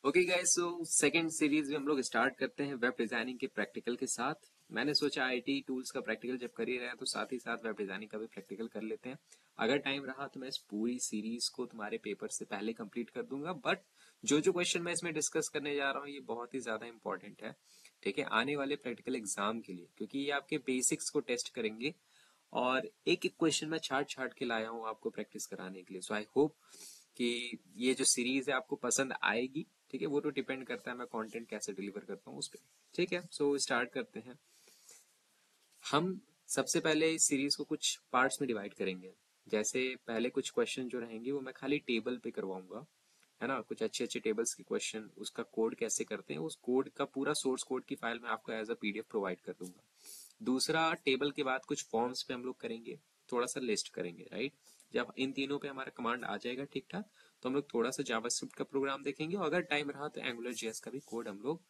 Okay guys, so second series में हम लोग स्टार्ट करते हैं वेब डिजाइनिंग के प्रैक्टिकल के साथ। मैंने सोचा आईटी टूल्स का प्रैक्टिकल जब कर ही रहे हैं तो साथ ही साथ वेब डिजाइनिंग का भी प्रैक्टिकल कर लेते हैं। अगर टाइम रहा तो मैं इस पूरी सीरीज को तुम्हारे पेपर से पहले कंप्लीट कर दूंगा, बट जो जो क्वेश्चन मैं इसमें डिस्कस करने जा रहा हूँ ये बहुत ही ज्यादा इंपॉर्टेंट है, ठीक है, आने वाले प्रैक्टिकल एग्जाम के लिए, क्योंकि ये आपके बेसिक्स को टेस्ट करेंगे। और एक एक क्वेश्चन मैं छाट छाट के लाया हूँ आपको प्रैक्टिस कराने के लिए। सो आई होप कि ये जो सीरीज है आपको पसंद आएगी। ठीक है, वो तो डिपेंड करता है मैं कंटेंट कैसे डिलीवर करता हूँ उस पर। ठीक है, सो स्टार्ट करते हैं। हम सबसे पहले इस सीरीज को कुछ पार्ट्स में डिवाइड करेंगे। जैसे पहले कुछ क्वेश्चन जो रहेंगे वो मैं खाली टेबल पे करवाऊंगा, है ना, कुछ अच्छे अच्छे टेबल्स के क्वेश्चन, उसका कोड कैसे करते हैं, उस कोड का पूरा सोर्स कोड की फाइल मैं आपको एज अ पीडीएफ प्रोवाइड कर दूंगा। दूसरा, टेबल के बाद कुछ फॉर्म्स पे हम लोग करेंगे, थोड़ा सा लिस्ट करेंगे, राइट। जब इन तीनों पे हमारा कमांड आ जाएगा ठीक ठाक, तो हम लोग थोड़ा सा जावास्क्रिप्ट का प्रोग्राम देखेंगे, और अगर टाइम रहा तो एंगुलर जेएस का भी कोड हम लोग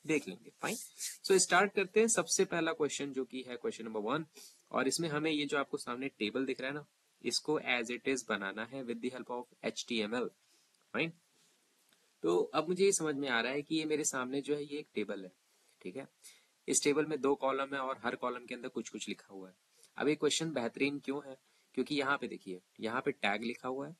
देख लेंगे। फाइन, सो स्टार्ट करते हैं। सबसे पहला क्वेश्चन जो कि है क्वेश्चन नंबर 1, और इसमें हमें ये जो आपको सामने टेबल दिख रहा है ना, इसको एज इट इज बनाना है with the help of HTML। Fine, तो अब मुझे ये समझ में आ रहा है कि ये मेरे सामने जो है ये एक टेबल है, ठीक है। इस टेबल में 2 कॉलम है और हर कॉलम के अंदर कुछ कुछ लिखा हुआ है। अब ये क्वेश्चन बेहतरीन क्यों है, क्योंकि यहाँ पे देखिए, यहाँ पे टैग लिखा हुआ है,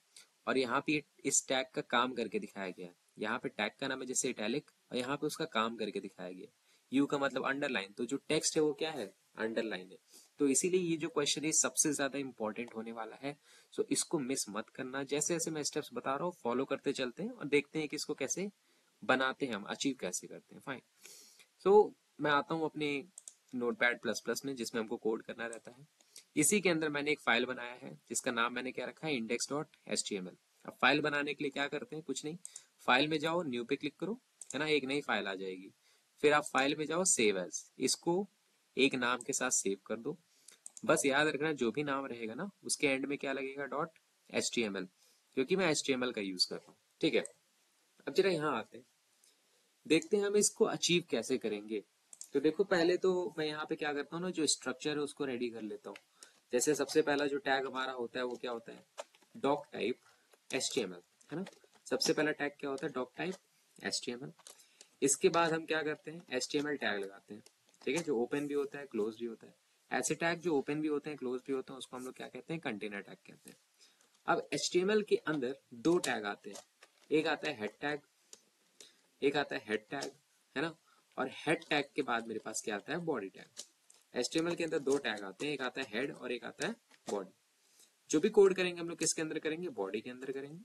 और यहाँ पे इस टैग का काम करके दिखाया गया है। यहाँ पे टैग का नाम है जैसे इटैलिक, और यहाँ पे उसका काम करके दिखाया गया है। यू का मतलब अंडरलाइन, तो जो टेक्स्ट है वो क्या है, अंडरलाइन है। तो इसीलिए ये जो क्वेश्चन है सबसे ज्यादा इंपॉर्टेंट होने वाला है। सो इसको मिस मत करना। जैसे जैसे मैं स्टेप्स बता रहा हूँ फॉलो करते चलते हैं और देखते हैं कि इसको कैसे बनाते हैं, हम अचीव कैसे करते हैं। फाइन, सो मैं आता हूँ अपने नोटपैड प्लस प्लस में, जिसमें हमको कोड करना रहता है। इसी के अंदर मैंने एक फाइल बनाया है जिसका नाम मैंने क्या रखा है, index.html। अब फाइल बनाने के लिए क्या करते हैं, कुछ नहीं, फाइल में जाओ, न्यू पे क्लिक करो, है ना, एक नई फाइल आ जाएगी। फिर आप फाइल में जाओ, सेव एज, इसको एक नाम के साथ सेव कर दो। बस याद रखना जो भी नाम रहेगा ना उसके एंड में क्या लगेगा, .html, क्योंकि मैं HTML का यूज कर रहा हूँ। ठीक है, अब जरा यहाँ आते हैं, देखते हैं हम इसको अचीव कैसे करेंगे। तो देखो, पहले तो मैं यहाँ पे क्या करता हूँ ना, जो स्ट्रक्चर है उसको रेडी कर लेता हूँ। जैसे सबसे पहला जो टैग हमारा होता है वो क्या होता है, डॉक टाइप HTML, है ना। सबसे पहला टैग क्या होता है, डॉक टाइप HTML। इसके बाद हम क्या करते हैं, HTML टैग लगाते हैं, ठीक है, जो ओपन भी होता है क्लोज भी होता है। ऐसे टैग जो ओपन भी होते हैं क्लोज भी होते हैं उसको हम लोग क्या कहते हैं, कंटेनर टैग कहते हैं। अब HTML के अंदर 2 टैग आते हैं, एक आता है हेड टैग, एक आता है हेड टैग, है ना। और हेड टैग के बाद मेरे पास क्या आता है, बॉडी टैग। HTML के अंदर 2 टैग आते हैं, एक आता है हेड और एक आता है बॉडी। जो भी कोड करेंगे हम लोग किसके अंदर करेंगे, बॉडी के अंदर करेंगे।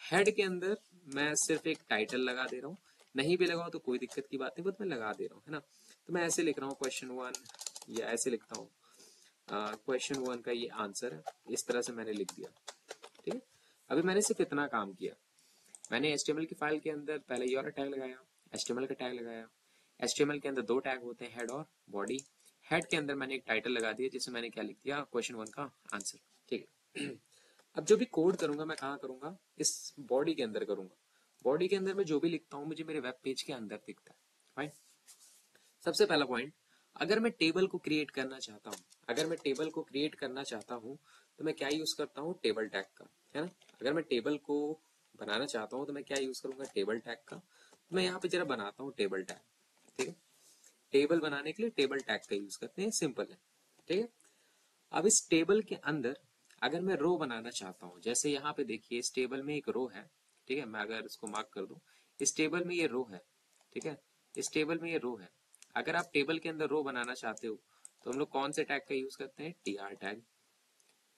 हेड के अंदर मैं सिर्फ एक टाइटल लगा दे रहा हूँ, नहीं भी लगाओ तो कोई दिक्कत की बात नहीं, बट मैं लगा दे रहा हूँ, है ना। तो मैं ऐसे लिख रहा हूँ क्वेश्चन 1, या ऐसे लिखता हूँ क्वेश्चन 1 का ये आंसर है, इस तरह से मैंने लिख दिया। ठीक है, अभी मैंने सिर्फ इतना काम किया। मैंने HTML की फाइल के अंदर पहले ये वाला टैग लगाया, HTML का टैग लगाया। HTML के अंदर 2 टैग होते हैं, हेड और बॉडी। हेड के अंदर मैंने एक टाइटल लगा दिया जिसमें मैंने क्या लिख दिया, क्वेश्चन 1 का आंसर। ठीक है, अब जो भी कोड करूंगा मैं कहाँ करूंगा, इस बॉडी के अंदर करूंगा। बॉडी के अंदर मैं जो भी लिखता हूँ मुझे मेरे वेब पेज के अंदर दिखता है। फाइन, सबसे पहला पॉइंट, अगर मैं टेबल को क्रिएट करना चाहता हूँ, अगर मैं टेबल को क्रिएट करना चाहता हूँ तो मैं क्या यूज करता हूँ, टेबल टैग का, है ना। अगर मैं टेबल को बनाना चाहता हूँ तो मैं क्या यूज करूंगा, टेबल टैग का। तो मैं यहाँ पे जरा बनाता हूँ टेबल टैग। ठीक है, टेबल बनाने के लिए टेबल टैग का यूज करते हैं, सिंपल है। ठीक है, अब इस टेबल के अंदर अगर मैं रो बनाना चाहता हूँ, जैसे यहाँ पे देखिए इस टेबल में एक रो है, ठीक है, मैं अगर इसको मार्क कर दूं, इस टेबल में ये रो है, ठीक है, इस टेबल में ये रो है। अगर आप टेबल के अंदर रो बनाना चाहते हो तो हम लोग कौन से टैग का यूज करते हैं, TR टैग।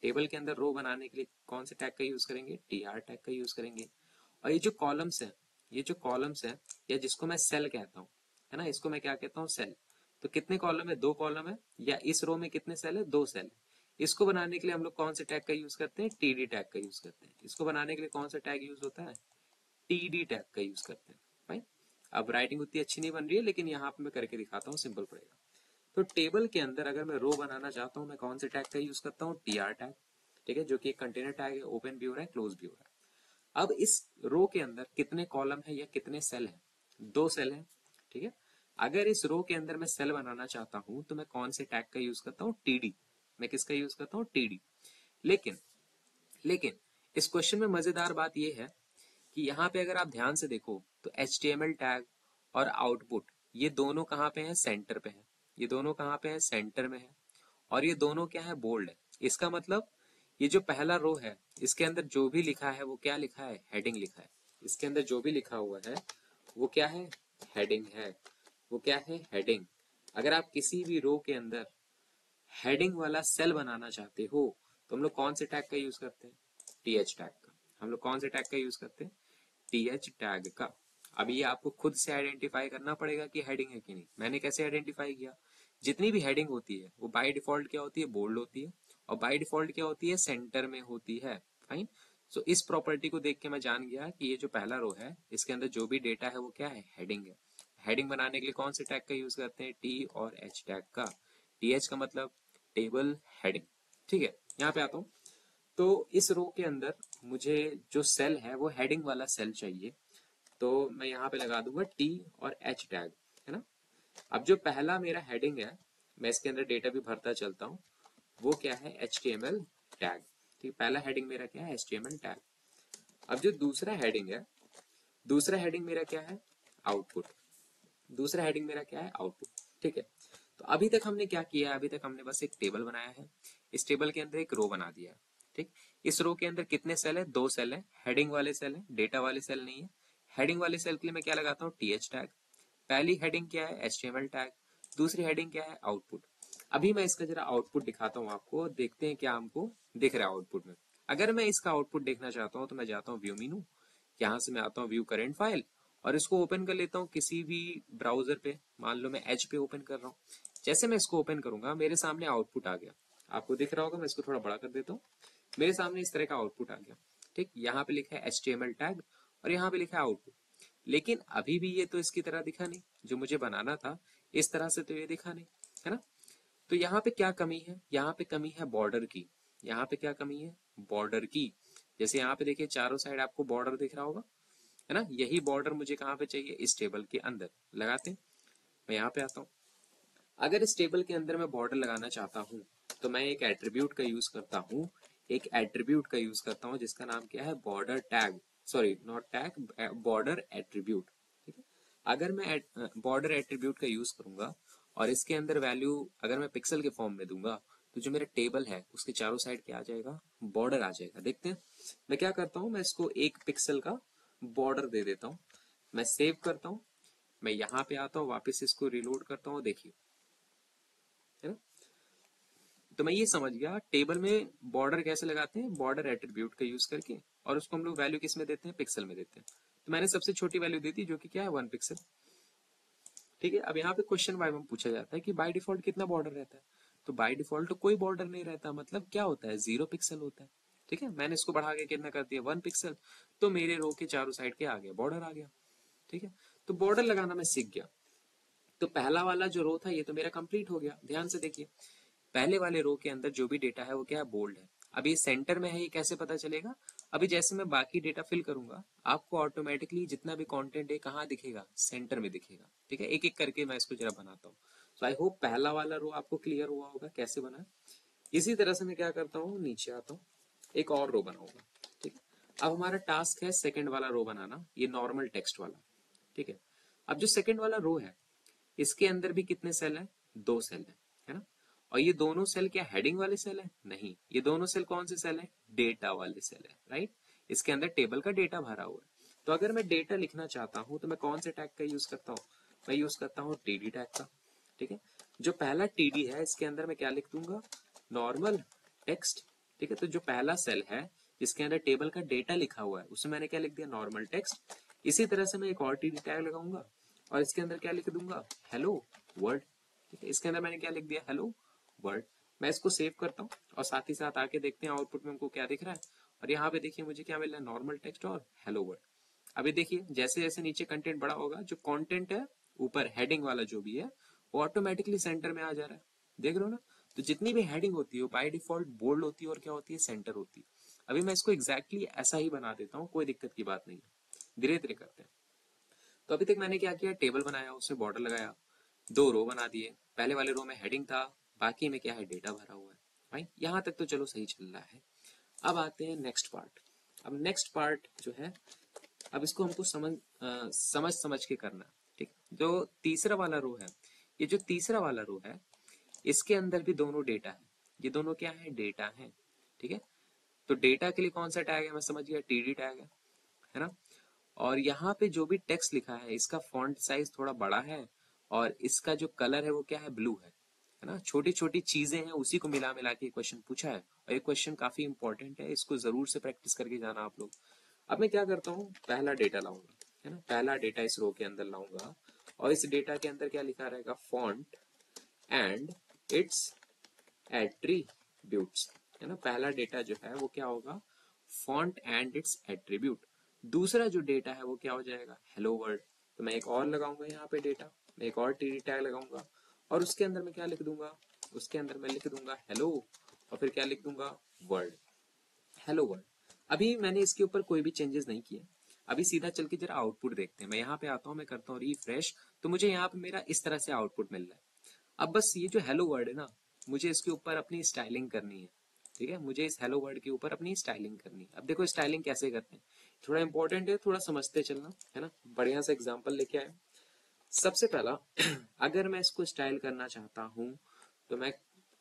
टेबल के अंदर रो बनाने के लिए कौन से टैग का यूज करेंगे, TR टैग का यूज करेंगे। और ये जो कॉलम्स है, ये जो कॉलम्स है, या जिसको मैं सेल कहता हूँ, है ना, इसको मैं क्या कहता हूँ, सेल। तो कितने कॉलम है, 2 कॉलम है, या इस रो में कितने सेल है, 2 सेल है। इसको बनाने के लिए हम लोग कौन से टैग का यूज करते हैं, TD टैग का यूज करते हैं। इसको बनाने के लिए कौन सा टैग यूज होता है, TD टैग का यूज करते हैं। राइट, अब राइटिंग उतनी अच्छी नहीं बन रही है लेकिन यहाँ पे मैं करके दिखाता हूँ, सिंपल पड़ेगा। तो टेबल के अंदर अगर मैं रो बनाना चाहता हूँ मैं कौन से टैग का यूज करता हूँ, TR टैग, ठीक है, जो कि एक कंटेनर टैग है, ओपन भी हो रहा है क्लोज भी हो रहा है। अब इस रो के अंदर कितने कॉलम है या कितने सेल है, 2 सेल है। ठीक है, अगर इस रो के अंदर मैं सेल बनाना चाहता हूं तो मैं कौन से टैग का यूज करता हूँ, TD। मैं किसका यूज करता हूँ, TD। लेकिन लेकिन इस क्वेश्चन में मजेदार बात यह है कि यहाँ पे अगर आप ध्यान से देखो तो HTML टैग और आउटपुट ये दोनों कहाँ पे हैं, सेंटर पे हैं। ये दोनों कहाँ पे हैं, सेंटर में है। और ये दोनों क्या है, बोल्ड है। इसका मतलब ये जो पहला रो है इसके अंदर जो भी लिखा है वो क्या लिखा है, हेडिंग लिखा है। इसके अंदर जो भी लिखा हुआ है वो क्या है, हेडिंग है। वो क्या है, हेडिंग। अगर आप किसी भी रो के अंदर हेडिंग वाला सेल बनाना चाहते हो तो हम लोग कौन से टैग का यूज करते हैं, टीएच टैग का। हम लोग कौन से टैग का यूज करते हैं, टीएच टैग का। अब ये आपको खुद से आइडेंटिफाई करना पड़ेगा कि हेडिंग है कि नहीं। मैंने कैसे आइडेंटिफाई किया, जितनी भी हेडिंग होती है वो बाय डिफॉल्ट क्या होती है, बोल्ड होती है। और बाय डिफॉल्ट क्या होती है, सेंटर में होती है। फाइन। सो इस प्रॉपर्टी को देख के मैं जान गया कि ये जो पहला रो है इसके अंदर जो भी डेटा है वो क्या है, हेडिंग है। हेडिंग बनाने के लिए कौन से टैग का यूज करते हैं, टी और एच टैग का। टीएच का मतलब टेबल हेडिंग। ठीक है, यहाँ पे आता हूँ। तो इस रो के अंदर मुझे जो सेल है वो हेडिंग वाला सेल चाहिए। तो मैं यहाँ पे लगा दूंगा टी और एच टैग, है ना। अब जो पहला मेरा हेडिंग है मैं इसके अंदर डेटा भी भरता चलता हूँ, वो क्या है, HTML टैग। ठीक, पहला हेडिंग मेरा क्या है, HTML टैग। अब जो दूसरा हेडिंग है, दूसरा हेडिंग मेरा क्या है, आउटपुट। दूसरा हेडिंग मेरा क्या है, आउटपुट। ठीक है। तो अभी तक हमने क्या किया है, अभी तक हमने बस एक टेबल बनाया है। इस टेबल के अंदर एक रो बना दिया है। ठीक। इस रो के अंदर कितने सेल है, 2 सेल है। हेडिंग वाले सेल है, डेटा वाले सेल नहीं है। हेडिंग वाले सेल के लिए मैं क्या लगाता हूँ, टीएच टैग। पहली हेडिंग क्या है, HTML टैग। दूसरी हेडिंग क्या है, आउटपुट। अभी मैं इसका जरा आउटपुट दिखाता हूँ आपको, देखते हैं क्या हमको दिख रहा है आउटपुट में। अगर मैं इसका आउटपुट देखना चाहता हूँ तो मैं जाता हूँ व्यू मेनू, यहाँ से मैं आता हूँ व्यू करेंट फाइल और इसको ओपन कर लेता हूँ किसी भी ब्राउजर पे। मान लो मैं एज पे ओपन कर रहा हूँ। जैसे मैं इसको ओपन करूंगा मेरे सामने आउटपुट आ गया। आपको दिख रहा होगा, मैं इसको थोड़ा बड़ा कर देता हूँ। मेरे सामने इस तरह का आउटपुट आ गया। ठीक, यहाँ पे लिखा है HTML टैग और यहाँ पे लिखा है आउटपुट। लेकिन अभी भी ये तो इसकी तरह दिखा नहीं, जो मुझे बनाना था इस तरह से तो ये दिखा नहीं, है ना। तो यहाँ पे क्या कमी है, यहाँ पे कमी है बॉर्डर की। यहाँ पे क्या कमी है, बॉर्डर की। जैसे यहाँ पे देखिए चारों साइड आपको बॉर्डर दिख रहा होगा, है ना। यही बॉर्डर मुझे कहाँ पे चाहिए, इस टेबल के अंदर लगाते हैं। मैं यहाँ पे आता हूँ। अगर इस टेबल के अंदर मैं बॉर्डर लगाना चाहता हूँ तो मैं एक एट्रीब्यूट का यूज करता हूँ। एक एट्रीब्यूट का यूज करता हूँ जिसका नाम क्या है, border tag. Sorry not tag, border attribute. ठीक है। अगर मैं बॉर्डर एट्रीब्यूट का यूज करूंगा और इसके अंदर वैल्यू अगर मैं पिक्सल के फॉर्म में दूंगा तो जो मेरा टेबल है उसके चारों साइड क्या आ जाएगा, बॉर्डर आ जाएगा। देखते हैं। मैं क्या करता हूँ, मैं इसको 1 पिक्सल का बॉर्डर दे देता हूँ। मैं सेव करता हूँ। मैं यहाँ पे आता हूँ, वापस इसको रिलोड करता हूँ, देखिए, है ना। तो मैं ये समझ गया टेबल में बॉर्डर कैसे लगाते हैं, बॉर्डर एट्रीब्यूट का यूज करके। और उसको हम लोग वैल्यू किस में देते हैं, पिक्सल में देते हैं। तो मैंने सबसे छोटी वैल्यू दी थी जो कि क्या है, 1 पिक्सल। ठीक है। अब यहाँ पे क्वेश्चन बाय में पूछा जाता है कि बाय डिफॉल्ट कितना बॉर्डर रहता है। तो बाय डिफॉल्ट तो कोई बॉर्डर नहीं रहता, मतलब क्या होता है, 0 पिक्सल होता है। ठीक है। मैंने इसको बढ़ा के कितना कर दिया, 1 पिक्सल। तो मेरे रो के चारों साइड के आ गया, बॉर्डर आ गया। ठीक है। तो बॉर्डर लगाना मैं सीख गया। तो पहला वाला जो रो था ये तो मेरा कंप्लीट हो गया। ध्यान से देखिए, पहले वाले रो के अंदर जो भी डेटा है वो क्या है, बोल्ड है। अभी ये सेंटर में है, ये कैसे पता चलेगा, अभी जैसे मैं बाकी डेटा फिल करूंगा आपको ऑटोमेटिकली जितना भी कंटेंट है कहाँ दिखेगा, सेंटर में दिखेगा। ठीक है। एक एक करके मैं इसको जरा बनाता हूँ। सो आई होप पहला वाला रो आपको क्लियर हुआ होगा कैसे बना है। इसी तरह से मैं क्या करता हूँ, नीचे आता हूँ, एक और रो बनाऊंगा। ठीक है। अब हमारा टास्क है सेकंड वाला रो बनाना, ये नॉर्मल टेक्स्ट वाला। ठीक है। अब जो सेकंड वाला रो है इसके अंदर भी कितने सेल हैं, 2 सेल है ना। और ये दोनों सेल क्या हेडिंग वाले सेल है, नहीं। ये दोनों सेल कौन से सेल है, डेटा वाले सेल है, राइट। इसके अंदर टेबल का डेटा भरा हुआ है। तो अगर मैं डेटा लिखना चाहता हूं तो मैं कौन से टैग का यूज करता हूँ, मैं यूज करता हूँ टीडी टैग का। ठीक है। जो पहला टीडी है इसके अंदर मैं क्या लिख दूंगा, नॉर्मल टेक्स्ट। ठीक है। तो जो पहला सेल है जिसके अंदर टेबल का डेटा लिखा हुआ है उसमें मैंने क्या लिख दिया, नॉर्मल टेक्स्ट। इसी तरह से मैं एक और टीडी टैग लगाऊंगा और इसके अंदर क्या लिख दूंगा, हेलो वर्ल्ड। ठीक है। इसके अंदर मैंने क्या लिख दिया, हेलो वर्ल्ड। मैं इसको सेव करता हूँ और साथ ही साथ आके देखते हैं आउटपुट में हमको क्या दिख रहा है। और यहाँ पे देखिए मुझे क्या मिल रहा है, नॉर्मल टेक्स्ट और हेलो वर्ल्ड। अभी देखिए जैसे जैसे नीचे कंटेंट बड़ा होगा जो कंटेंट है ऊपर हेडिंग वाला जो भी है वो ऑटोमेटिकली सेंटर में आ जा रहा है। देख रहे हो ना। तो जितनी भी हेडिंग होती है वो बाय डिफॉल्ट बोल्ड होती है और क्या होती है, सेंटर होती है। अभी मैं इसको एग्जैक्टली ऐसा ही बना देता हूँ, कोई दिक्कत की बात नहीं है, धीरे धीरे करते हैं। तो अभी तक मैंने क्या किया, टेबल बनाया, उसमें बॉर्डर लगाया, 2 रो बना दिए। पहले वाले रो में हेडिंग था, बाकी में क्या है, डेटा भरा हुआ है। भाई यहाँ तक तो चलो सही चल रहा है। अब आते हैं नेक्स्ट पार्ट। अब नेक्स्ट पार्ट जो है अब इसको हमको समझ के करना है, ठीक। जो तीसरा वाला रो है, ये जो तीसरा वाला रो है, इसके अंदर भी दोनों डेटा है। ये दोनों क्या है? डेटा है, ठीक है। तो डेटा के लिए कौन सा टैग है? मैं समझ गया, टीडी टैग है ना। और यहाँ पे जो भी टेक्स्ट लिखा है, इसका फॉन्ट साइज थोड़ा बड़ा है, और इसका जो कलर है वो क्या है? ब्लू है ना। छोटी छोटी चीजें हैं, उसी को मिला मिला के क्वेश्चन पूछा है, और ये क्वेश्चन काफी इंपॉर्टेंट है, इसको जरूर से प्रैक्टिस करके जाना आप लोग। अब मैं क्या करता हूँ, पहला डेटा लाऊंगा, है ना, पहला डेटा इस रो के अंदर लाऊंगा, और इस डेटा के अंदर क्या लिखा रहेगा? फॉन्ट एंड इट्स एट्रीब्यूट्स, है ना। पहला डेटा जो है वो क्या होगा? Font and it's attribute. दूसरा जो डेटा है वो क्या हो जाएगा? Hello world. तो मैं एक और लगाऊंगा यहाँ पे डेटा, मैं एक और टीडी टैग लगाऊंगा, और उसके अंदर मैं क्या लिख दूंगा? उसके अंदर मैं लिख दूंगा हेलो, और फिर क्या लिख दूंगा? World, hello world. अभी मैंने इसके ऊपर कोई भी चेंजेस नहीं किए। अभी सीधा चल के जरा आउटपुट देखते हैं। मैं यहाँ पे आता हूँ, मैं करता हूँ रिफ्रेश, तो मुझे यहाँ पे मेरा इस तरह से आउटपुट मिल रहा है। अब बस ये जो हेलो वर्ड है ना, मुझे इसके ऊपर अपनी स्टाइलिंग करनी है, ठीक है। मुझे इस हेलो वर्ड के ऊपर अपनी स्टाइलिंग करनी है। अब देखो स्टाइलिंग कैसे करते हैं, थोड़ा इंपॉर्टेंट है, थोड़ा समझते चलना, है ना। बढ़िया सा एग्जांपल लेके आए। सबसे पहला अगर मैं इसको स्टाइल करना चाहता हूँ, तो मैं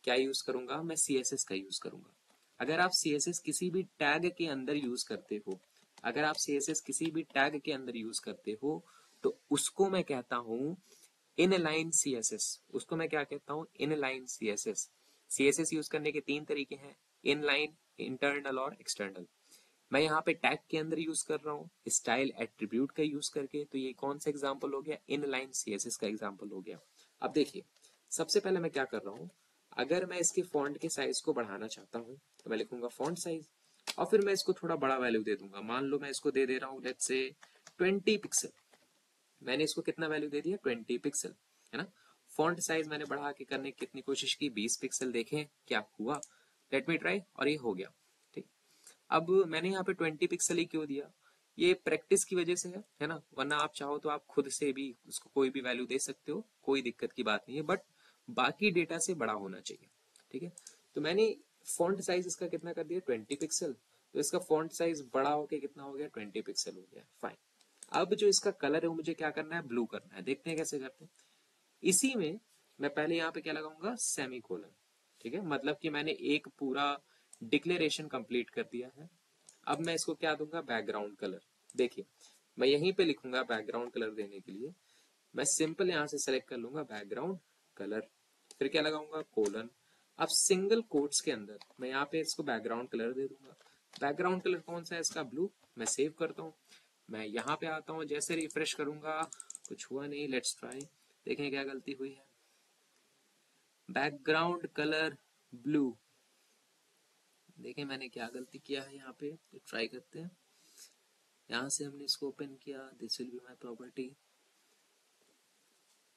क्या यूज करूंगा? मैं CSS का यूज करूंगा। अगर आप CSS किसी भी टैग के अंदर यूज करते हो, अगर आप CSS किसी भी टैग के अंदर यूज करते हो, तो उसको मैं कहता हूँ इनलाइन CSS। उसको मैं क्या कहता हूँ? Inline CSS। CSS यूज करने के तीन तरीके हैं, इनलाइन, इंटरनल और एक्सटर्नल। मैं यहाँ पे टैग के अंदर यूज कर रहा हूँ स्टाइल एट्रीब्यूट का यूज करके, तो ये कौन सा एग्जांपल हो गया? इनलाइन CSS का एग्जांपल हो गया। अब देखिए, सबसे पहले मैं क्या कर रहा हूँ, अगर मैं इसके फॉन्ट के साइज को बढ़ाना चाहता हूँ, तो मैं लिखूंगा फॉन्ट साइज, और फिर मैं इसको थोड़ा बड़ा वैल्यू दे दूंगा। मान लो मैं इसको दे दे रहा हूँ लेट्स से 20 पिक्सल। मैंने इसको कितना वैल्यू दे दिया? 20 पिक्सल, है ना। फॉन्ट साइज मैंने बढ़ा के करने की कितनी कोशिश की? 20 पिक्सल। देखें क्या हुआ? लेट मी ट्राई, और ये हो गया, ठीक। अब मैंने यहाँ पे 20 पिक्सल ही क्यों दिया? ये प्रैक्टिस की वजह से है ना, वरना आप चाहो तो आप खुद से भी उसको कोई भी वैल्यू दे सकते हो, कोई दिक्कत की बात नहीं है, बट बाकी डेटा से बड़ा होना चाहिए, ठीक है। तो मैंने फॉन्ट साइज इसका कितना कर दिया? 20 पिक्सल। तो इसका फॉन्ट साइज बड़ा होके कितना हो गया? 20 पिक्सल हो गया, फाइन। अब जो इसका कलर है वो मुझे क्या करना है? ब्लू करना है। देखते हैं कैसे करते हैं। इसी में मैं पहले यहाँ पे क्या लगाऊंगा? सेमी कोलन, ठीक है। मतलब कि मैंने एक पूरा डिक्लेरेशन कंप्लीट कर दिया है। अब मैं इसको क्या दूंगा? Background colour. देखिए, मैं यहीं पे लिखूंगा बैकग्राउंड कलर देने के लिए, मैं सिंपल यहाँ से सेलेक्ट कर लूंगा बैकग्राउंड कलर, फिर क्या लगाऊंगा? कोलन। अब सिंगल कोट्स के अंदर मैं यहाँ पे इसको बैकग्राउंड कलर दे दूंगा। बैकग्राउंड कलर कौन सा है इसका? ब्लू। मैं सेव करता हूँ, मैं यहाँ पे आता हूँ, जैसे रिफ्रेश करूंगा कुछ हुआ नहीं। लेट्स ट्राई, देखें क्या गलती हुई है। बैकग्राउंड कलर ब्लू, देखें मैंने क्या गलती किया है यहाँ पे, तो ट्राई करते हैं। यहाँ से हमने इसको ओपन किया, this will be my property,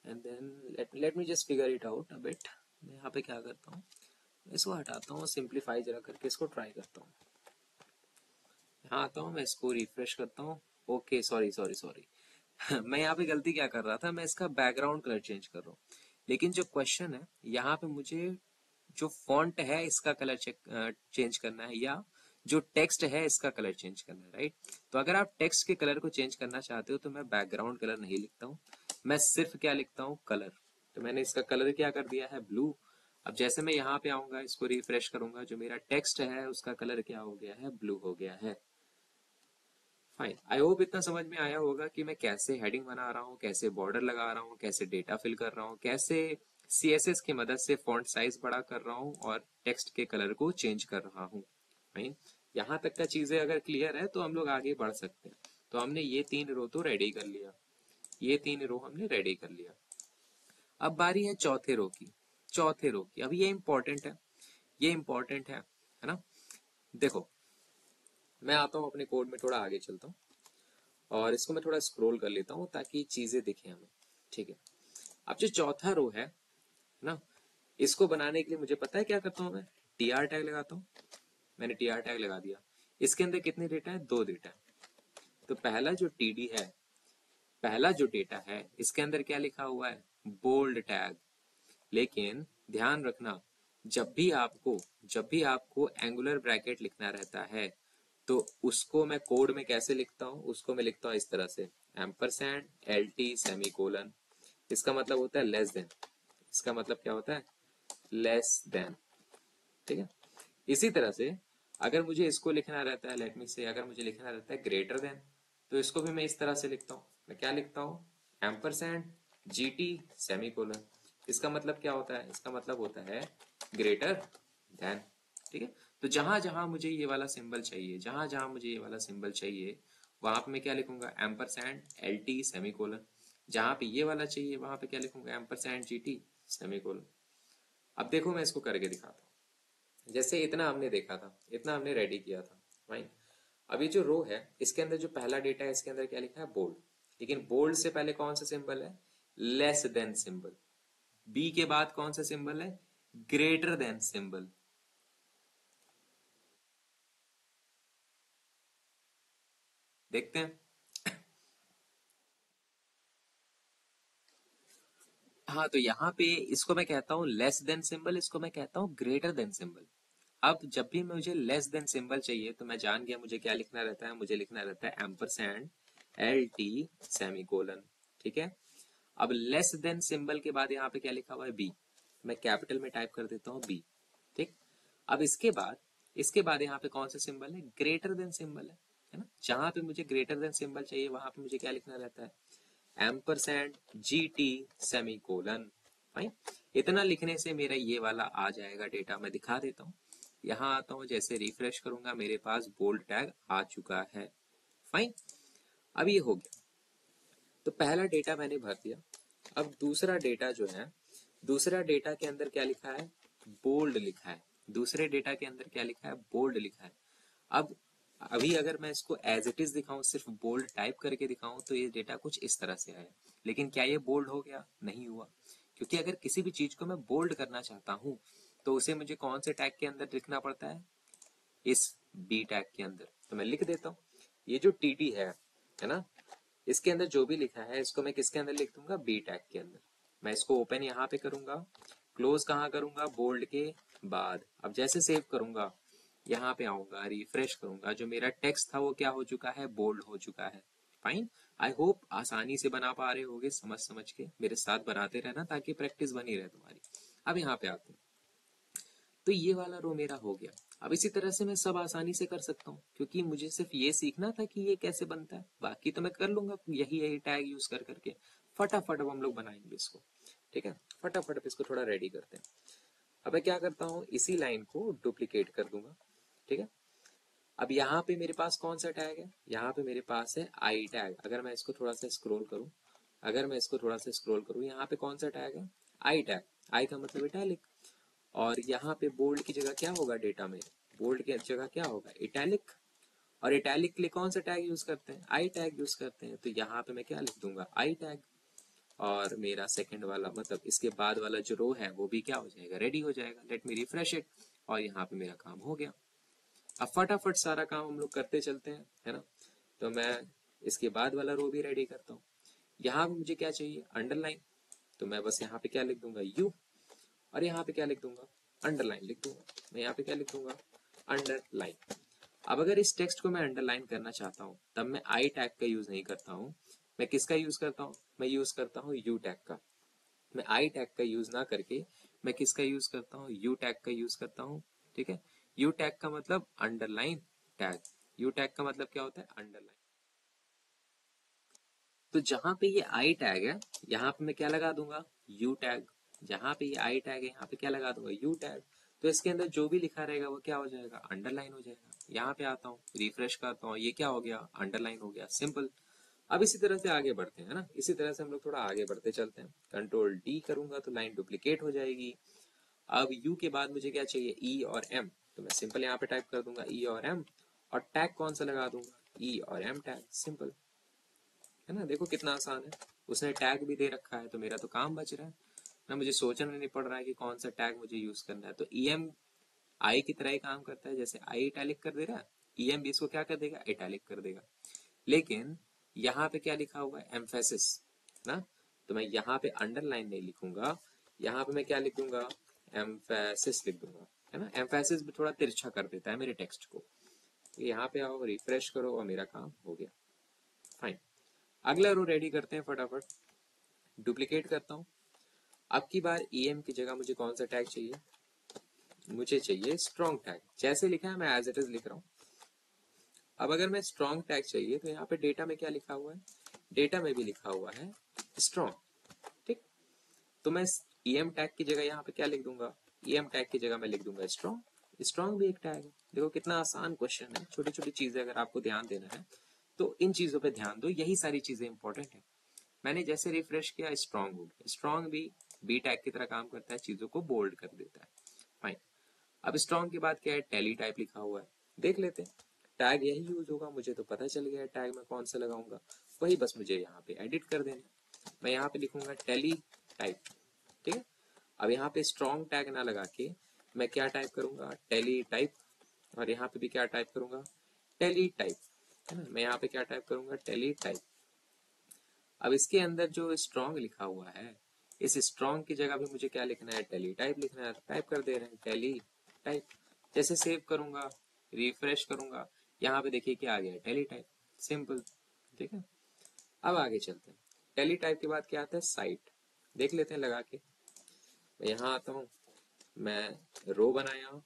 and then let me just figure it out a bit. मैं यहाँ पे क्या करता हूँ, इसको हटाता हूँ, सिंप्लीफाई जरा करके इसको ट्राई करता हूँ। यहाँ आता हूँ, मैं इसको रिफ्रेश करता हूँ। ओके, सॉरी सॉरी सॉरी मैं यहाँ पे गलती क्या कर रहा था, मैं इसका बैकग्राउंड कलर चेंज कर रहा हूँ, लेकिन जो क्वेश्चन है यहाँ पे मुझे जो फॉन्ट है इसका कलर चेंज करना है, या जो टेक्स्ट है इसका कलर चेंज करना है, राइट। तो अगर आप टेक्स्ट के कलर को चेंज करना चाहते हो, तो मैं बैकग्राउंड कलर नहीं लिखता हूँ, मैं सिर्फ क्या लिखता हूँ? कलर। तो मैंने इसका कलर क्या कर दिया है? ब्लू। अब जैसे मैं यहाँ पे आऊंगा, इसको रिफ्रेश करूंगा, जो मेरा टेक्स्ट है उसका कलर क्या हो गया है? ब्लू हो गया है, फाइन। आई होप इतना समझ में आया होगा कि मैं कैसे हेडिंग बना रहा हूँ, कैसे बॉर्डर लगा रहा हूँ, कैसे डेटा फिल कर रहा हूँ, कैसे CSS की मदद से फॉन्ट साइज बड़ा कर रहा हूँ और टेक्स्ट के कलर को चेंज कर रहा हूँ, फाइन। यहाँ तक का चीजें अगर क्लियर है तो हम लोग आगे बढ़ सकते हैं। तो हमने ये 3 रो तो रेडी कर लिया, ये 3 रो हमने रेडी कर लिया। अब बारी है चौथे रो की। चौथे रो की, अब ये इंपॉर्टेंट है, ये इंपॉर्टेंट है ना। देखो, मैं आता हूँ अपने कोड में, थोड़ा आगे चलता हूँ, और इसको मैं थोड़ा स्क्रॉल कर लेता हूँ ताकि चीजें दिखे हमें, ठीक है। अब जो चौथा रो है ना, इसको बनाने के लिए मुझे पता है क्या करता हूँ मैं? TR टैग लगाता हूँ। मैंने TR टैग लगा दिया। इसके अंदर कितने डेटा है? 2 डेटा है। तो पहला जो TD है, पहला जो डेटा है, इसके अंदर क्या लिखा हुआ है? Bold tag. लेकिन ध्यान रखना, जब भी आपको एंगुलर ब्रैकेट लिखना रहता है, तो उसको मैं कोड में कैसे लिखता हूँ, उसको मैं लिखता हूँ इस तरह से, ampersand L T semi colon, इसका मतलब होता है लेस देन, इसका मतलब क्या होता है, लेस देन। ठीक है, इसी तरह से अगर मुझे इसको लिखना रहता है, लेट मी से, अगर मुझे लिखना रहता है ग्रेटर देन, तो इसको भी मैं इस तरह से लिखता हूँ, मैं क्या लिखता हूँ, ampersand G T semi colon, इसका मतलब क्या होता है, इसका मतलब होता है ग्रेटर देन। ठीक है, तो जहां जहां मुझे ये वाला सिंबल चाहिए, जहां जहां मुझे ये वाला सिंबल चाहिए, वहां पे मैं क्या लिखूंगा, ampersand L T semi colon, जहां पे ये वाला चाहिए वहां पे क्या लिखूंगा, ampersand G T semi colon. अब देखो मैं इसको करके दिखाता हूँ। जैसे इतना हमने देखा था, इतना हमने रेडी किया था फाइन। अभी जो रो है इसके अंदर जो पहला डेटा है, इसके अंदर क्या लिखा है, बोल्ड, लेकिन बोल्ड से पहले कौन सा सिंबल है, लेस देन सिंबल, बी के बाद कौन सा सिंबल है, ग्रेटर देन सिंबल। देखते हैं। हाँ, तो यहाँ पे इसको मैं कहता हूँ लेस देन सिंबल, इसको मैं कहता हूँ ग्रेटर देन सिंबल। अब जब भी मुझे लेस देन सिंबल चाहिए तो मैं जान गया मुझे क्या लिखना रहता है, मुझे लिखना रहता है ampersand L T semi colon. ठीक है, अब लेस देन सिंबल के बाद यहाँ पे क्या लिखा हुआ है, बी, मैं कैपिटल में टाइप कर देता हूँ बी। ठीक, अब इसके बाद यहाँ पे कौन सा सिंबल है, ग्रेटर देन सिंबल है ना, जहां पे मुझे ग्रेटर देन सिंबल चाहिए वहां पे मुझे क्या लिखना रहता है, ampersand G T semi colon. Fine, इतना लिखने से मेरा ये वाला आ जाएगा डेटा, मैं दिखा देता हूँ। यहाँ आता हूँ, जैसे रिफ्रेश करूंगा मेरे पास बोल्ड टैग आ चुका है। फाइन, अब ये हो गया, तो पहला डेटा मैंने भर दिया। अब दूसरा डेटा जो है, दूसरा डेटा के अंदर क्या लिखा है, बोल्ड लिखा है, दूसरे डेटा के अंदर क्या लिखा है, बोल्ड लिखा है। अब अभी अगर मैं इसको एज इट इज दिखाऊं, सिर्फ बोल्ड टाइप करके दिखाऊं, तो ये डेटा कुछ इस तरह से आया, लेकिन क्या ये बोल्ड हो गया, नहीं हुआ, क्योंकि अगर किसी भी चीज को मैं बोल्ड करना चाहता हूं तो उसे मुझे कौन से टैग के अंदर लिखना पड़ता है, इस बी टैग के अंदर। तो मैं लिख देता हूँ, ये जो टी टी है ना, इसके अंदर जो भी लिखा है इसको मैं किसके अंदर लिख दूंगा, बी टैग के अंदर। मैं इसको ओपन यहाँ पे करूंगा, क्लोज कहाँ करूंगा, बोल्ड के बाद। अब जैसे सेव करूंगा, यहाँ पे आऊंगा, रिफ्रेश करूंगा, जो मेरा टेक्स्ट था वो क्या हो चुका है, बोल्ड हो चुका है। फाइन, आई होप आसानी से बना पा रहे होगे, समझ समझ के मेरे साथ बनाते रहना ताकि प्रैक्टिस बनी रहे तुम्हारी। अब यहाँ पे आते हैं, तो ये वाला रो मेरा हो गया। अब इसी तरह से मैं सब आसानी से कर सकता हूँ, क्योंकि मुझे सिर्फ ये सीखना था कि ये कैसे बनता है, बाकी तो मैं कर लूंगा यही यही टैग यूज कर करके। फटाफट अब हम लोग बनाएंगे इसको। ठीक है, फटाफट इसको थोड़ा रेडी करते हैं। अब मैं क्या करता हूँ, इसी लाइन को डुप्लीकेट कर दूंगा। ठीक है, अब यहाँ पे मेरे पास कौन सा टैग है, यहाँ पे मेरे पास है आई टैग। अगर मैं इसको थोड़ा सा स्क्रॉल करूँ, अगर मैं इसको थोड़ा सा स्क्रॉल करूँ, यहाँ पे कौन सा टैग है, आई टैग। आई का मतलब इटैलिक, और यहाँ पे बोल्ड की जगह क्या होगा, डेटा में बोल्ड की जगह क्या होगा, इटैलिक। और इटैलिक के लिए कौन सा टैग यूज करते हैं, आई टैग यूज करते हैं। तो यहाँ पे मैं क्या लिख दूंगा, आई टैग। और मेरा सेकंड वाला, मतलब इसके बाद वाला जो रो है वो भी क्या हो जाएगा, रेडी हो जाएगा। लेट मी रिफ्रेश इट, और यहाँ पे मेरा काम हो गया। अब फटाफट सारा काम हम लोग करते चलते हैं, है ना। तो मैं इसके बाद वाला रो भी रेडी करता हूँ। यहाँ पे मुझे क्या चाहिए, अंडरलाइन। तो मैं बस यहाँ पे क्या लिख दूंगा, यू, और यहाँ पे क्या लिख दूंगा, अंडरलाइन लिख दूंगा। मैं यहाँ पे क्या लिख दूंगा, अंडरलाइन। अब अगर इस टेक्स्ट को मैं अंडरलाइन करना चाहता हूँ तब मैं आई टैग का यूज नहीं करता हूँ, मैं किसका यूज करता हूँ, मैं यूज करता हूँ यू टैग का। मैं आई टैग का यूज ना करके मैं किसका यूज करता हूँ, यू टैग का यूज करता हूँ। ठीक है, यू टैग का मतलब अंडरलाइन टैग, यू टैग का मतलब क्या होता है, अंडरलाइन। तो जहां पे ये आई टैग है यहाँ पे मैं क्या लगा दूंगा, यू टैग। जहां पे ये आई टैग है यहाँ पे क्या लगा दूंगा, यू टैग। तो इसके अंदर जो भी लिखा रहेगा वो क्या हो जाएगा, अंडरलाइन हो जाएगा। यहाँ पे आता हूँ, रिफ्रेश करता हूँ, ये क्या हो गया, अंडरलाइन हो गया, सिंपल। अब इसी तरह से आगे बढ़ते हैं, है ना, इसी तरह से हम लोग थोड़ा आगे बढ़ते चलते हैं। कंट्रोल डी करूंगा तो लाइन डुप्लीकेट हो जाएगी। अब यू के बाद मुझे क्या चाहिए, ई और एम। तो मैं सिंपल यहाँ पे टाइप कर दूंगा ई और एम, और टैग कौन सा लगा दूंगा, ई और एम टैग, सिंपल। है ना, देखो कितना आसान है। उसने टैग भी दे रखा है तो मेरा तो काम बच रहा है ना, मुझे सोचना नहीं पड़ रहा है कि कौन सा टैग मुझे यूज करना है। तो ईएम आई की तरह ही काम करता है, जैसे आई इटैलिक कर दे रहा है, ईएम भी इसको क्या कर देगा, इटैलिक कर देगा। लेकिन यहाँ पे क्या लिखा हुआ है, एम्फेसिस ना, तो मैं यहाँ पे अंडरलाइन नहीं लिखूंगा, यहाँ पे मैं क्या लिख दूंगा, एम्फेसिस लिख दूंगा। है ना, एम्फेसिस भी थोड़ा तिरछा कर देता है मेरे टेक्स्ट को। यहाँ पे आओ, रिफ्रेश करो और मेरा काम हो गया। फाइन, अगला रो रेडी करते हैं फटाफट। डुप्लीकेट करता हूँ। अब की बार em की जगह मुझे कौन सा टैग चाहिए? मुझे चाहिए स्ट्रॉन्ग टैग। जैसे लिखा है मैं एज इट इज लिख रहा हूँ। अब अगर मैं स्ट्रॉन्ग टैग चाहिए तो यहाँ पे डेटा में क्या लिखा हुआ है? डेटा में भी लिखा हुआ है स्ट्रॉन्ग। ठीक, तो मैं em टैग की जगह यहाँ पे क्या लिख दूंगा? em टैग की जगह मैं लिख दूंगा स्ट्रॉन्ग। स्ट्रॉन्ग भी एक टैग है। देखो कितना आसान क्वेश्चन है। छोटी छोटी चीजें अगर आपको ध्यान देना है तो इन चीजों पे ध्यान दो, यही सारी चीजें इंपॉर्टेंट है। मैंने जैसे रिफ्रेश किया, स्ट्रॉन्ग हो गया। स्ट्रॉन्ग भी बी टैग की तरह काम करता है, चीजों को बोल्ड कर देता है। फाइन, अब स्ट्रॉन्ग के बाद क्या है? टेली टाइप लिखा हुआ है। देख लेते हैं, टैग यही यूज होगा। मुझे तो पता चल गया है टैग में कौन सा लगाऊंगा, वही बस मुझे यहाँ पे एडिट कर देना। मैं यहाँ पे लिखूंगा टेली टाइप। ठीक है, अब यहाँ पे स्ट्रॉन्ग टैग ना लगा के मैं क्या टाइप करूंगा? Teletype. और यहाँ पे भी क्या टाइप करूंगा? टेली टाइप, है ना। मैं यहाँ पे क्या टाइप करूंगा? Teletype. अब इसके अंदर जो स्ट्रॉन्ग लिखा हुआ है, इस स्ट्रॉन्ग की जगह भी मुझे क्या लिखना है? टेली टाइप लिखना है। टाइप कर दे रहे हैं टेली टाइप। जैसे सेव करूंगा, रिफ्रेश करूंगा, यहाँ पे देखिए क्या आ गया? Tele type. सिंपल, ठीक है। अब आगे चलते हैं। टेली टाइप के बाद क्या आता है? साइट। देख लेते हैं लगा के। मैं यहाँ आता हूँ, मैं रो बनाया,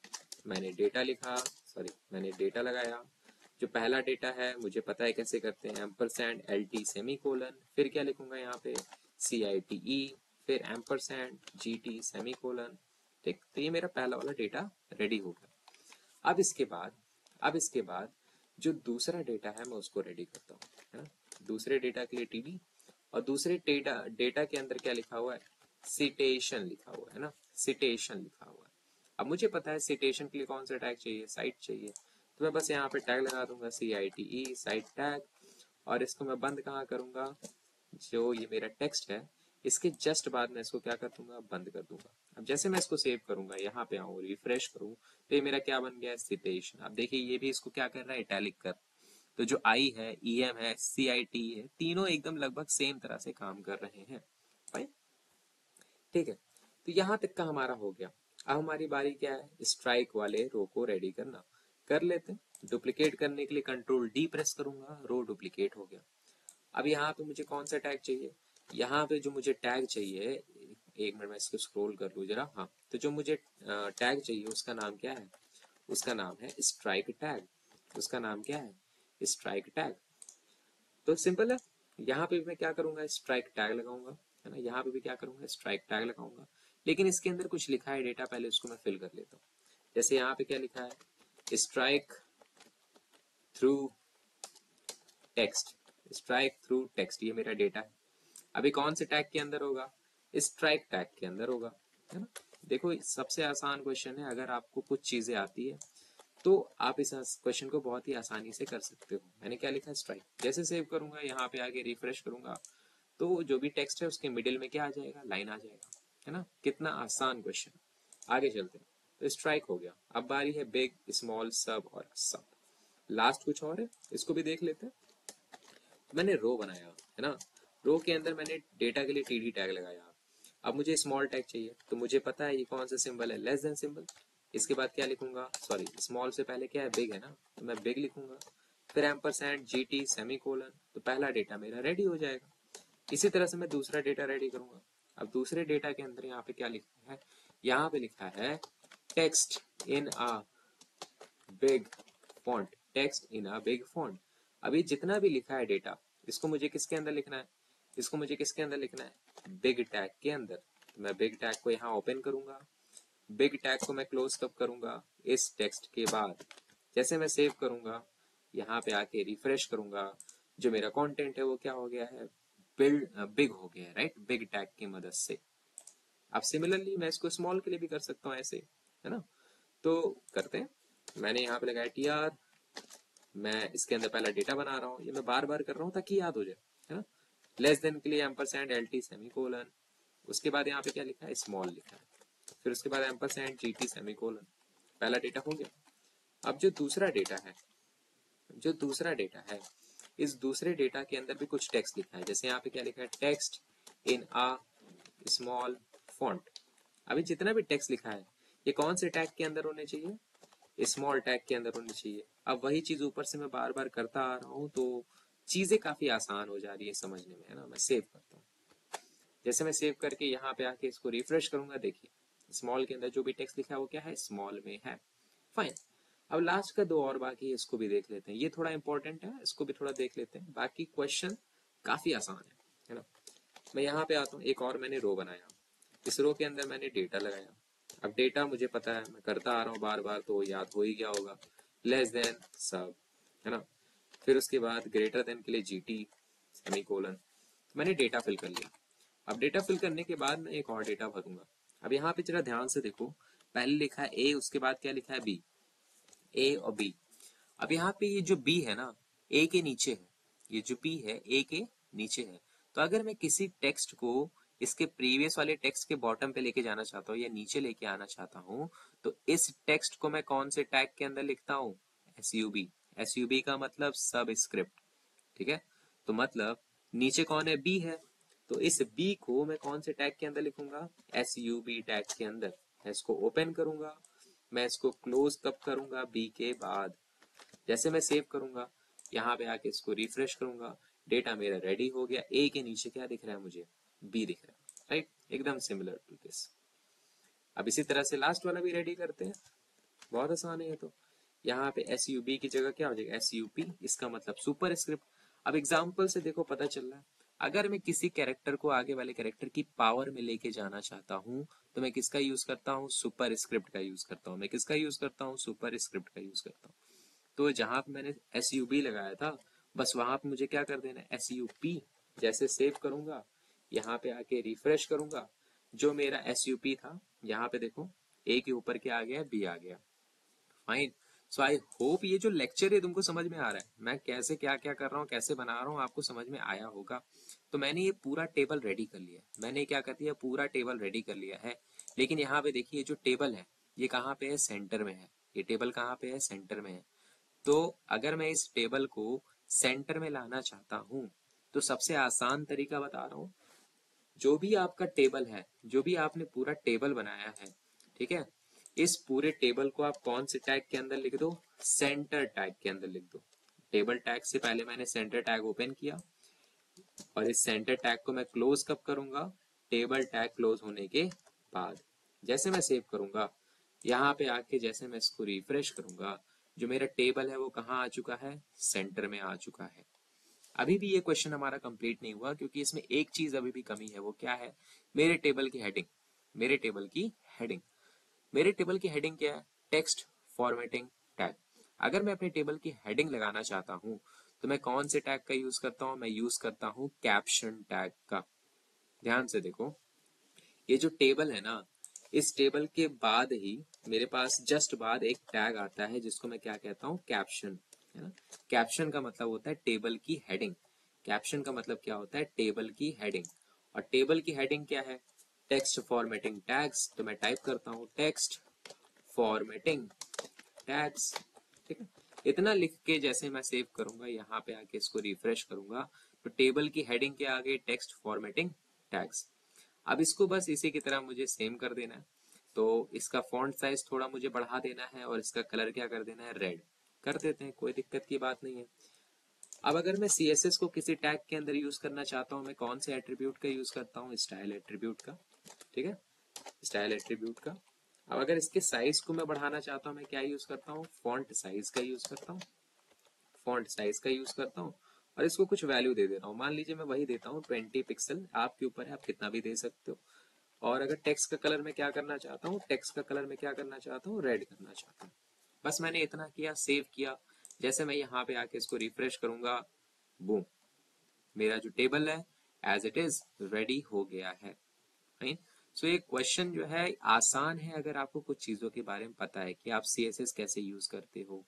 मैंने डेटा लिखा, सॉरी मैंने डेटा लगाया। जो पहला डेटा है मुझे पता है कैसे करते हैं, एम्परसैंड LT सेमी कोलन, फिर क्या लिखूंगा यहाँ पे? CITE, फिर एम्परसैंड GT सेमी कोलन। ठीक, तो ये मेरा पहला वाला डेटा रेडी हो गया। अब इसके बाद जो दूसरा डेटा है मैं उसको रेडी करता हूँ, है ना। दूसरे डेटा के लिए TD, और दूसरे डेटा डेटा के अंदर क्या लिखा हुआ है? सिटेशन लिखा हुआ है ना, सिटेशन लिखा हुआ है। अब मुझे पता है सिटेशन के लिए कौन सा टैग चाहिए? साइट चाहिए। तो मैं बस यहाँ पे टैग लगा दूंगा CITE साइट टैग, और इसको मैं बंद कहाँ करूंगा? जो ये मेरा टेक्स्ट है इसके जस्ट बाद में इसको क्या कर दूंगा? बंद कर दूंगा। अब जैसे मैं इसको सेव करूंगा, यहाँ पे आऊँ, रिफ्रेश करूँ, तो ये मेरा क्या बन गया है? सिटेशन। अब देखिए ये भी इसको क्या कर रहा है? इटैलिक कर। तो जो आई है, EM है, CIT है, तीनों एकदम लगभग सेम तरह से काम कर रहे हैं भाई। ठीक है, तो यहां तक का हमारा हो गया। अब हमारी बारी क्या है? स्ट्राइक वाले रो को रेडी करना। कर लेते हैं। डुप्लीकेट करने के लिए Ctrl D प्रेस करूंगा, रो डुप्लीकेट हो गया। अब यहाँ पे मुझे कौन सा टैग चाहिए? यहाँ पे जो मुझे टैग चाहिए, एक मिनट में इसको स्क्रॉल कर लूँ जरा। हाँ, तो जो मुझे टैग चाहिए उसका नाम क्या है? उसका नाम है स्ट्राइक टैग। उसका नाम क्या है? Strike tag. तो सिंपल है, यहाँ पे भी मैं क्या करूंगा? स्ट्राइक टैग लगाऊंगा, है ना। यहाँ पे भी क्या करूंगा? स्ट्राइक टैग लगाऊंगा। लेकिन इसके अंदर कुछ लिखा है डेटा, पहले उसको मैं फिल कर लेता हूँ। जैसे यहाँ पे क्या लिखा है? Strike through text. Strike through text, ये मेरा डेटा है। अभी कौन से टैग के अंदर होगा? स्ट्राइक टैग के अंदर होगा, है ना। देखो सबसे आसान क्वेश्चन है। अगर आपको कुछ चीजें आती है तो आप इस क्वेश्चन को बहुत ही आसानी से कर सकते हो। मैंने क्या लिखा है? स्ट्राइक। जैसे सेव करूंगा, यहाँ पे आके रिफ्रेश करूंगा, तो जो भी टेक्स्ट है उसके मिडिल में क्या आ जाएगा? लाइन आ जाएगा, है ना। कितना आसान क्वेश्चन। आगे चलते हैं। तो स्ट्राइक हो गया। अब बारी है बिग, स्मॉल, सब और सब। लास्ट कुछ और है, इसको भी देख लेते हैं। मैंने रो बनाया, है ना। रो के अंदर मैंने डेटा के लिए TD टैग लगाया। अब मुझे स्मॉल टैग चाहिए, तो मुझे पता है ये कौन सा सिंबल है? Less than symbol. इसके बाद क्या लिखूंगा? सॉरी, स्मॉल से पहले क्या है? बिग है ना, तो मैं बिग लिखूंगा। फिर एम्परसैंड GT सेमी कोलन, तो पहला डेटा मेरा रेडी हो जाएगा। इसी तरह से मैं दूसरा डेटा रेडी करूंगा। अब दूसरे डेटा के अंदर यहाँ पे क्या लिखा है? यहाँ पे लिखा है text in a big font. Text in a big font. अभी जितना भी लिखा है डेटा, इसको मुझे किसके अंदर लिखना है? इसको मुझे किसके अंदर लिखना है? बिग टैग के अंदर। तो मैं बिग टैग को यहाँ ओपन करूंगा। बिग टैग को मैं क्लोज कब करूंगा? इस टेक्स्ट के बाद। जैसे मैं सेव करूंगा, यहाँ पे आके रिफ्रेश करूंगा, जो मेरा कंटेंट है वो क्या हो गया है? बिग हो गया है, राइट, बिग टैग की मदद से। अब सिमिलरली मैं इसको स्मॉल के लिए भी कर सकता हूँ ऐसे, है ना। तो करते हैं। मैंने यहाँ पे लगाया TR। मैं इसके अंदर पहला डेटा बना रहा हूँ, ये मैं बार बार कर रहा हूँ ताकि याद हो जाए, है ना। लेस देन के लिए एम्परसैंड LT सेमी कोलन। उसके बाद यहाँ पे क्या लिखा है? स्मॉल लिखा है। फिर उसके बाद एम्परसैंड GT सेमी कोलन। पहला डेटा हो गया। अब जो दूसरा डेटा है, इस दूसरे डेटा के अंदर भी कुछ टेक्स्ट लिखा है। जैसे यहाँ पे क्या लिखा है? Text in a small font. अभी जितना भी टेक्स्ट लिखा है ये कौन से टैग के अंदर होने चाहिए? स्मॉल टैग के अंदर होनी चाहिए। अब वही चीज ऊपर से मैं बार बार करता आ रहा हूँ तो चीजें काफी आसान हो जा रही है समझने में, है ना। मैं सेव करता हूँ, जैसे मैं सेव करके यहाँ पे आके इसको रिफ्रेश करूंगा, देखिए स्मॉल के अंदर जो भी टेक्स्ट लिखा है वो क्या है, स्मॉल में है। फाइन। अब लास्ट का दो और बाकी है, इसको भी देख लेते हैं, ये थोड़ा इंपॉर्टेंट है, इसको भी थोड़ा देख लेते हैं। बाकी क्वेश्चन काफी आसान है ना। मैं यहाँ पे आता हूँ, एक और मैंने रो बनाया, इस रो के अंदर मैंने डेटा लगाया। अब डेटा मुझे पता है, मैं करता आ रहा हूँ बार बार तो याद हो ही गया होगा, लेस देन सब, है ना। फिर उसके बाद ग्रेटर देन के लिए जीटी सेमीकोलन, मैंने डेटा फिल कर लिया। अब डेटा फिल करने के बाद मैं एक और डेटा भरूंगा। अब यहाँ पे जरा ध्यान से देखो, पहले लिखा है ए, उसके बाद क्या लिखा है बी, ए और बी। अब यहाँ पे ये जो बी है ना, ए के नीचे है, ये जो बी है ए के नीचे है। तो अगर मैं किसी टेक्स्ट को इसके प्रीवियस वाले टेक्स्ट के बॉटम पे लेके जाना चाहता हूँ या नीचे लेके आना चाहता हूँ, तो इस टेक्स्ट को मैं कौन से टैग के अंदर लिखता हूँ, एसयूबी। एसयूबी का मतलब सब स्क्रिप्ट, ठीक है। तो मतलब नीचे कौन है, बी है, तो इस बी को मैं कौन से टैग के अंदर लिखूंगा, एसयूबी टैग के अंदर। मैं इसको ओपन करूंगा, मैं इसको क्लोज कब करूंगा, बी के बाद। जैसे मैं सेव करूंगा, यहाँ पे आके इसको रिफ्रेश करूंगा, डेटा मेरा रेडी हो गया। ए के नीचे क्या दिख रहा है मुझे, बी दिख रहा है, राइट। एकदम सिमिलर टू दिस। अब इसी तरह से लास्ट वाला भी रेडी करते हैं, बहुत आसान है ये तो। यहाँ पे एस यू बी की जगह क्या हो जाएगा, एस यू पी, इसका मतलब सुपर स्क्रिप्ट। अब एग्जाम्पल से देखो पता चल रहा है, अगर मैं किसी कैरेक्टर को आगे वाले कैरेक्टर की पावर में लेके जाना चाहता हूँ तो मैं किसका यूज करता हूँ, सुपर स्क्रिप्ट का यूज करता हूँ। मैं किसका यूज करता हूँ, सुपर स्क्रिप्ट का यूज करता हूँ। तो जहां पे मैंने एस यू बी लगाया था, बस वहां पे मुझे क्या कर देना है, एस यू पी। जैसे सेव करूंगा, यहाँ पे आके रिफ्रेश करूंगा, जो मेरा एस यू पी था, यहाँ पे देखो ए के ऊपर क्या आ गया, बी आ गया। फाइन। सो आई होप ये जो लेक्चर है तुमको समझ में आ रहा है, मैं कैसे क्या क्या कर रहा हूँ, कैसे बना रहा हूँ, आपको समझ में आया होगा। तो मैंने ये पूरा टेबल रेडी कर लिया, मैंने क्या कर दिया, पूरा टेबल रेडी कर लिया है। लेकिन यहाँ पे देखिए जो टेबल है ये कहाँ पे है, सेंटर में है। ये टेबल कहाँ पे है, सेंटर में है। तो अगर मैं इस टेबल को सेंटर में लाना चाहता हूं तो सबसे आसान तरीका बता रहा हूं, जो भी आपका टेबल है, जो भी आपने पूरा टेबल बनाया है, ठीक है, इस पूरे टेबल को आप कौन से टैग के अंदर लिख दो, सेंटर टैग के अंदर लिख दो। टेबल टैग से पहले मैंने सेंटर टैग ओपन किया, और इस सेंटर टैग को मैं क्लोज कब करूंगा, टेबल टैग क्लोज होने के बाद। जैसे मैं सेव करूंगा, यहाँ पे आके जैसे मैं इसको रिफ्रेश करूंगा, जो मेरा टेबल है वो कहाँ आ चुका है, सेंटर में आ चुका है। अभी भी ये क्वेश्चन हमारा कंप्लीट नहीं हुआ, क्योंकि इसमें एक चीज अभी भी कमी है, वो क्या है, मेरे टेबल की हेडिंग। मेरे टेबल की हेडिंग, मेरे टेबल की हेडिंग क्या है, टेक्स्ट फॉर्मेटिंग टैग। अगर मैं अपने टेबल की हेडिंग लगाना चाहता हूं तो मैं कौन से टैग का यूज करता हूं, मैं यूज करता हूं कैप्शन टैग का। ध्यान से देखो, ये जो टेबल है ना, इस टेबल के बाद ही मेरे पास जस्ट बाद एक टैग आता है जिसको मैं क्या कहता हूँ, कैप्शन, है ना। कैप्शन का मतलब होता है टेबल की हेडिंग। कैप्शन का मतलब क्या होता है, टेबल की हेडिंग। और टेबल की हेडिंग क्या है, टेक्स्ट फॉर्मेटिंग टैग्स। तो मैं टाइप करता हूँ टेक्स्ट फॉर्मेटिंग टैग्स, ठीक है। इतना लिख के जैसे मैं सेव करूंगा, यहाँ पे आके इसको रिफ्रेश करूंगा, तो टेबल की हेडिंग के आगे टेक्स्ट फॉर्मेटिंग टैग्स। अब इसको बस इसी की तरह मुझे सेम कर देना है। तो इसका फॉन्ट साइज थोड़ा मुझे बढ़ा देना है और इसका कलर क्या कर देना है, रेड कर देते हैं, कोई दिक्कत की बात नहीं है। अब अगर मैं CSS को किसी टैग के अंदर यूज करना चाहता हूँ, मैं कौन से एट्रीब्यूट का यूज करता हूँ, स्टाइल एट्रीब्यूट का, ठीक है, स्टाइल एट्रीब्यूट का। अब अगर इसके साइज को मैं बढ़ाना चाहता हूँ, मैं क्या यूज करता हूँ, फॉन्ट साइज का यूज करता हूँ, फॉन्ट साइज का यूज करता हूँ। और इसको कुछ वैल्यू दे दे रहा हूँ, मान लीजिए मैं वही देता हूँ 20 पिक्सल, आपके ऊपर है आप कितना भी दे सकते हो। और अगर टेक्स्ट का कलर मैं क्या करना चाहता हूँ, टेक्स्ट का कलर मैं क्या करना चाहता हूँ, रेड करना चाहता हूँ। बस मैंने इतना किया, सेव किया। जैसे मैं यहाँ पे आके इसको रिफ्रेश करूंगा, बूम, मेरा जो टेबल है एज इट इज रेडी हो गया है। राइट। सो ये क्वेश्चन जो है आसान है, अगर आपको कुछ चीजों के बारे में पता है कि आप CSS कैसे यूज करते हो,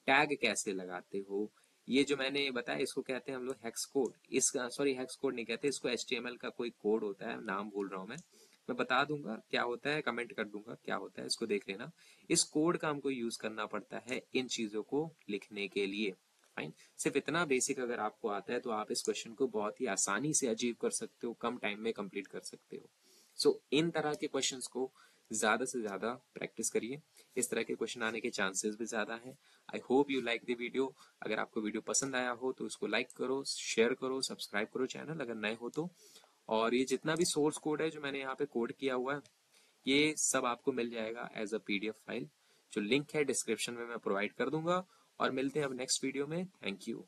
टैग कैसे लगाते हो। ये जो मैंने बताया इसको कहते हैं हम लोग हेक्स कोड। इसका सॉरी, हेक्स कोड नहीं कहते इसको, HTML का कोई कोड होता है, नाम भूल रहा हूं मैं बता दूंगा क्या होता है, कमेंट कर दूंगा क्या होता है, इसको देख लेना। इस कोड का हमको यूज करना पड़ता है इन चीजों को लिखने के लिए। फाइन। सिर्फ इतना बेसिक अगर आपको आता है तो आप इस क्वेश्चन को बहुत ही आसानी से अचीव कर सकते हो, कम टाइम में कंप्लीट कर सकते हो। सो इन तरह के क्वेश्चंस को ज्यादा से ज्यादा प्रैक्टिस करिए, इस तरह के क्वेश्चन आने के चांसेस भी ज्यादा हैं। I hope you like the video. अगर आपको वीडियो पसंद आया हो तो उसको लाइक करो, शेयर करो, सब्सक्राइब करो चैनल अगर नए हो तो। और ये जितना भी सोर्स कोड है जो मैंने यहाँ पे कोड किया हुआ है, ये सब आपको मिल जाएगा एज अ पीडीएफ फाइल, जो लिंक है डिस्क्रिप्शन में मैं प्रोवाइड कर दूंगा। और मिलते हैं अब नेक्स्ट वीडियो में। Thank you.